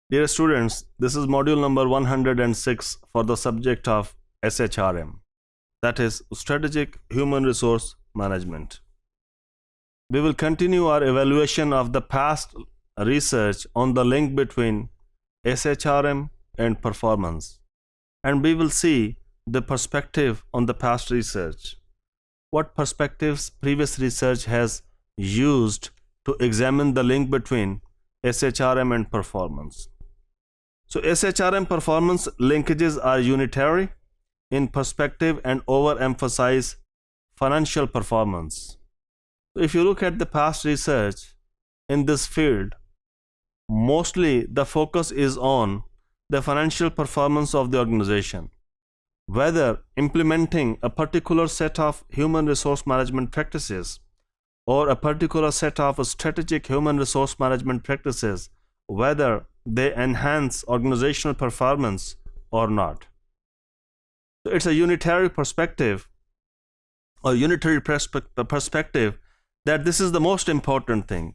Dear students, this is module number 106 for the subject of SHRM, that is Strategic Human Resource Management. We will continue our evaluation of the past research on the link between SHRM and performance, and we will see the perspective on the past research. What perspectives previous research has used to examine the link between SHRM and performance. So SHRM performance linkages are unitary in perspective and overemphasize financial performance. If you look at the past research in this field, mostly the focus is on the financial performance of the organization, whether implementing a particular set of human resource management practices or a particular set of strategic human resource management practices, whether they enhance organizational performance or not. So it's a unitary perspective or unitary perspective that this is the most important thing.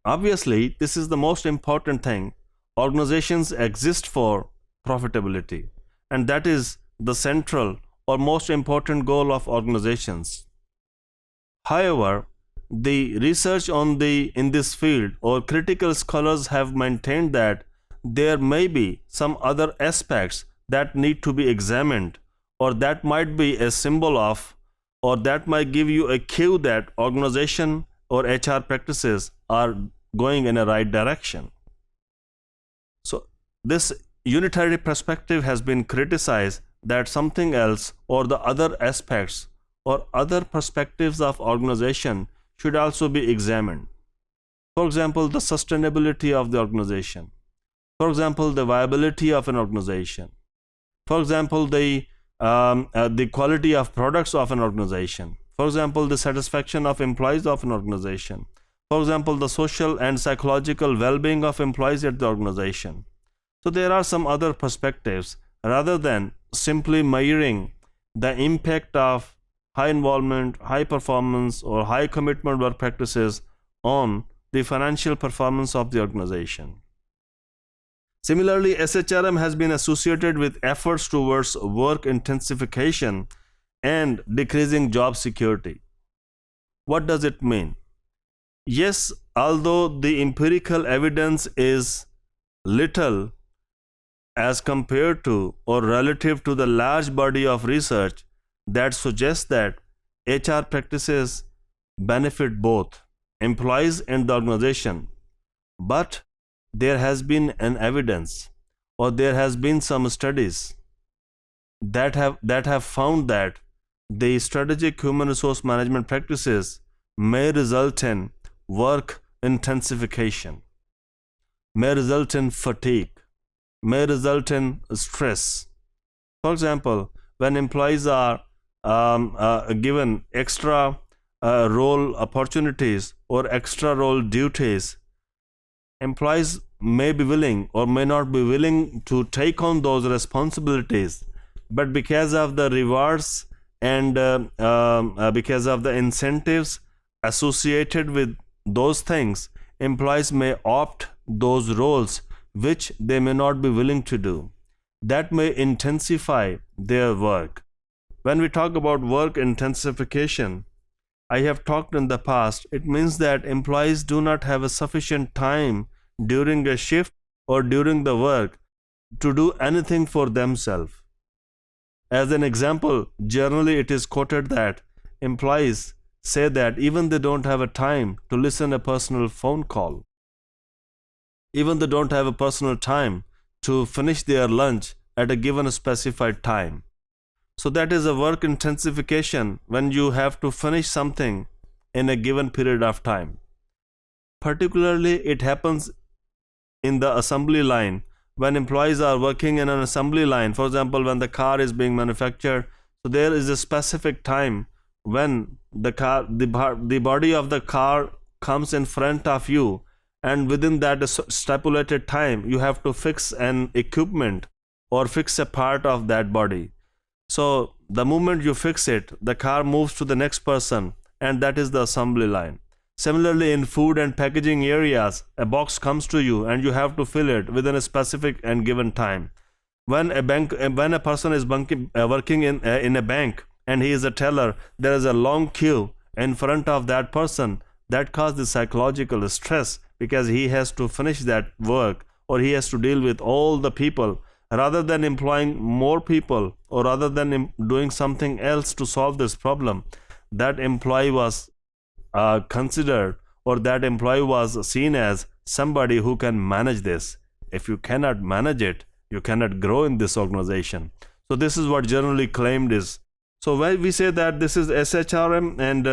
Obviously, this is the most important thing. Organizations exist for profitability, and that is the central or most important goal of organizations. However, the research in this field or critical scholars have maintained that there may be some other aspects that need to be examined, or that might be a symbol of, or that might give you a cue that organization or HR practices are going in a right direction. So this unitary perspective has been criticized that something else or the other aspects or other perspectives of organization should also be examined. For example, the sustainability of the organization. For example, the viability of an organization. For example, the quality of products of an organization. For example, the satisfaction of employees of an organization. For example, the social and psychological well-being of employees at the organization. So there are some other perspectives rather than simply measuring the impact of high involvement, high performance, or high commitment work practices on the financial performance of the organization. Similarly, SHRM has been associated with efforts towards work intensification and decreasing job security. What does it mean? Yes, although the empirical evidence is little as compared to or relative to the large body of research that suggests that HR practices benefit both employees and the organization, but there has been an evidence or there has been some studies that have found that the strategic human resource management practices may result in work intensification, may result in fatigue, may result in stress. For example, when employees are given extra role opportunities or extra role duties, employees may be willing or may not be willing to take on those responsibilities, but because of the rewards and because of the incentives associated with those things, employees may opt those roles which they may not be willing to do. That may intensify their work. When we talk about work intensification, I have talked in the past, it means that employees do not have a sufficient time during a shift or during the work to do anything for themselves. As an example, generally it is quoted that employees say that even they don't have a time to listen a personal phone call, even they don't have a personal time to finish their lunch at a given specified time. So that is a work intensification when you have to finish something in a given period of time. Particularly, it happens in the assembly line when employees are working in an assembly line. For example, when the car is being manufactured, so there is a specific time when the body of the car comes in front of you, and within that stipulated time, you have to fix an equipment or fix a part of that body. So the moment you fix it, the car moves to the next person, and that is the assembly line. Similarly, in food and packaging areas, a box comes to you and you have to fill it within a specific and given time. When a person is working in a bank and he is a teller, there is a long queue in front of that person. That causes psychological stress because he has to finish that work, or he has to deal with all the people. Rather than employing more people, or rather than doing something else to solve this problem, that employee was considered, or that employee was seen as somebody who can manage this. If you cannot manage it, you cannot grow in this organization. So this is what generally claimed is. So when we say that this is SHRM and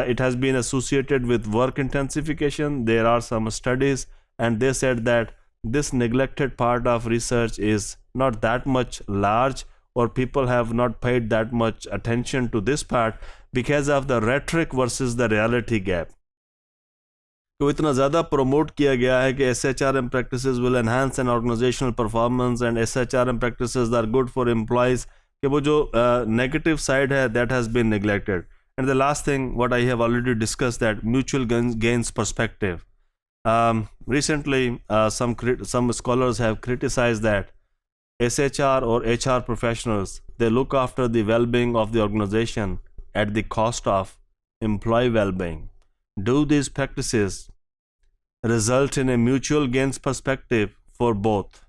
it has been associated with work intensification, there are some studies and they said that this neglected part of research is not that much large, or people have not paid that much attention to this part because of the rhetoric versus the reality gap. तो इतना ज़्यादा promote किया गया है कि SHRM practices will enhance an organizational performance and SHRM practices are good for employees, कि वो जो negative side है that has been neglected. And the last thing what I have already discussed, that mutual gains perspective. Recently some scholars have criticized that SHR or HR professionals, they look after the well-being of the organization at the cost of employee well-being. Do these practices result in a mutual gains perspective for both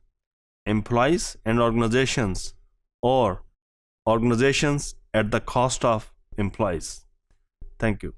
employees and organizations, or organizations at the cost of employees? Thank you.